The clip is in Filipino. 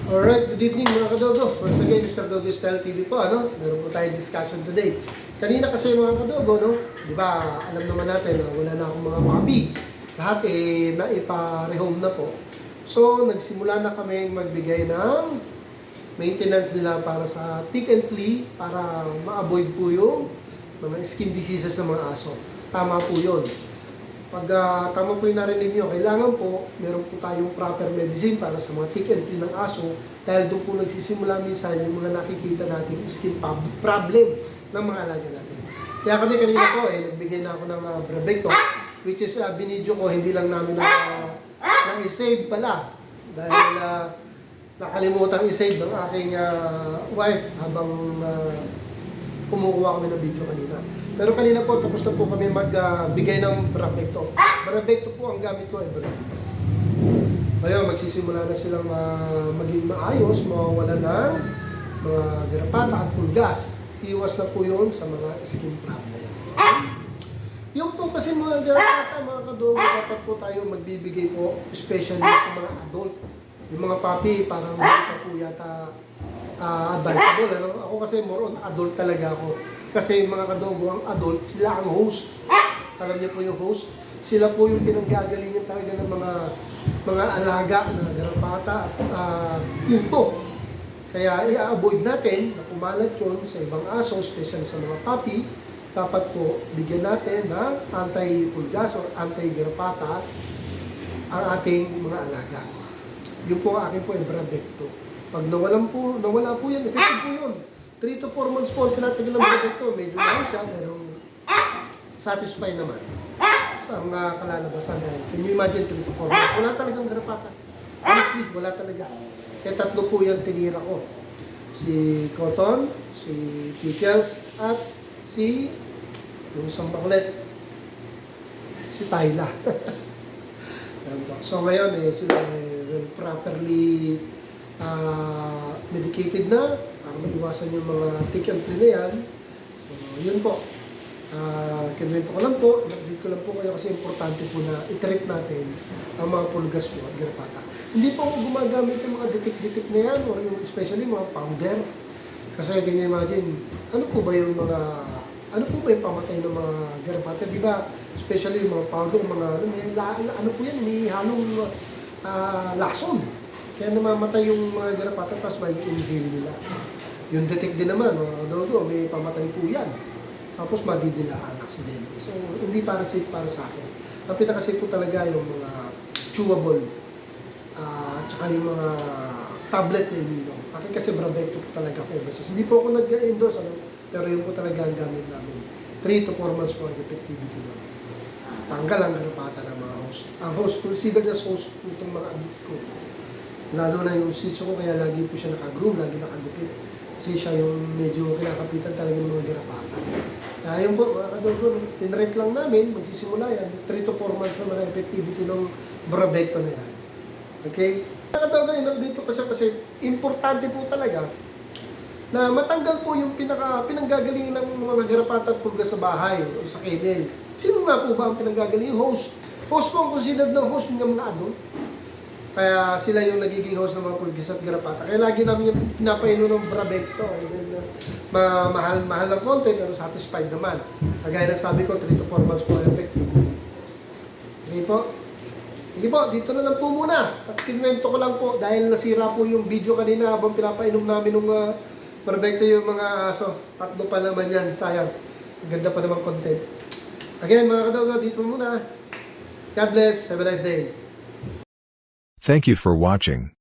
Alright, good evening mga kadogo. Once again, Mr. Dogo Style TV po, meron po tayong discussion today. Kanina kasi mga kadogo, di ba, alam naman natin na wala na akong mga puppy. Lahat naipa-rehome na po. So, nagsimula na kami magbigay ng maintenance nila para sa tick and flea, para ma-avoid po yung mga skin diseases ng mga aso. Tama po yun. Pag tama po yung narinig nyo, kailangan po meron po tayong proper medicine para sa mga tick and flea ng aso dahil doon po nagsisimula minsan yung mga nakikita natin skin problem ng mga alaga natin. Kaya kami kanina po, nagbigay na ako ng Bravecto, which is binidyo ko, hindi lang namin na-save pala dahil nakalimutan i-save ng aking wife habang kumukuha kami ng video kanina. Pero kanina po, tapos na po kami magbigay ng Bravecto. Bravecto po ang gamit ko ever since. Ngayon, magsisimula na silang maging maayos, mawawala ng mga garapata at pulgas. Iwas na po yun sa mga skin problem. Yung po kasi mga garapata, mga kadogo, dapat po tayo magbibigay po, especially sa mga adult. Yung mga puppy, parang hindi pa po yata advisable. Ako kasi more on adult talaga ako. Kasi mga kadogo, ang adult, sila ang host. Alam niyo po yung host? Sila po yung pinanggagalingan talaga ng mga alaga na garapata at pinto. Kaya i-avoid natin na kumalat yun sa ibang aso, especially sa mga puppy. Dapat po bigyan natin ng anti-pulgas o anti-garapata ang ating mga alaga. Yun po ang akin po yung Bravecto. Pag nawala po yan, effective po yun. 3 to 4 months po, tinatagal ng Bravecto. Medyo lang siya, pero satisfy naman sa mga kalalabasan. Can you imagine 3 to 4 months? Wala talagang garapata. Honestly, wala talaga. Kaya tatlo po yan tinira ko. Si Cotton, si Pickles, at si yung isang baklet, si Tyla. So ngayon, sila properly medicated na para maiwasan yung mga tick and flea na yan. So, yun po. Kinwento ko lang po, nag-read ko lang po kayo kasi importante po na i-treat natin ang mga pulgas po at garapata. Hindi po ako gumagamit ng mga detik-detik na yan or yung especially mga powder. Kasi can you imagine, ano po ba yung pamatay ng mga garapata? Di ba? Especially yung mga powder, ano po yan, may halong lason. Kaya namamatay yung mga garapata, tapos may inhale nila. Yung detik din naman, mga kadogo, may pamatay po yan. Tapos madidilaan, aksidente. So, hindi para safe para sa akin. Ang pinaka-safe po talaga yung mga chewable, tsaka yung mga tablet na ininom. Akin kasi Bravecto po talaga ako. Hindi po ako nag-endorse, pero yun po talaga ang gamit namin. 3 to 4 months po ang effectivity namin. Tanggal ang garapata ng mga host. Ang host, considered as host po itong mga adult ko. Lalo na yung sitso ko, kaya lagi po siya nakagroom, lagi nakagupit. Kasi siya yung medyo kinakapitan talaga ng mga garapata. Kaya yun po, mga kadogo, tinrate lang namin, magsisimula yan, 3 to 4 months na mga effectivity ng Bravecto na yan. Okay? Mga kadogo, dito kasi importante po talaga na matanggal po yung pinanggagalingan ng mga garapata at pulga sa bahay o sa kennel. Sino nga po ba ang pinanggagalingan? Yung host. Host po ang considered ng host ng mga adult. Kaya sila yung nagiging host ng mga pulgis at garapata. Kaya lagi namin yung pinapainom ng Bravecto. Mahal ng konti, pero satisfied naman. Kagaya na sabi ko, 3 to 4 months po effective. Okay po? Sige po, dito na lang po muna. At kinwento ko lang po, dahil nasira po yung video kanina habang pinapainom namin ng Bravecto yung mga aso. 3 pa naman yan, sayang. Ang ganda pa naman content. Again, mga kadogo, dito muna. God bless. Have a nice day. Thank you for watching.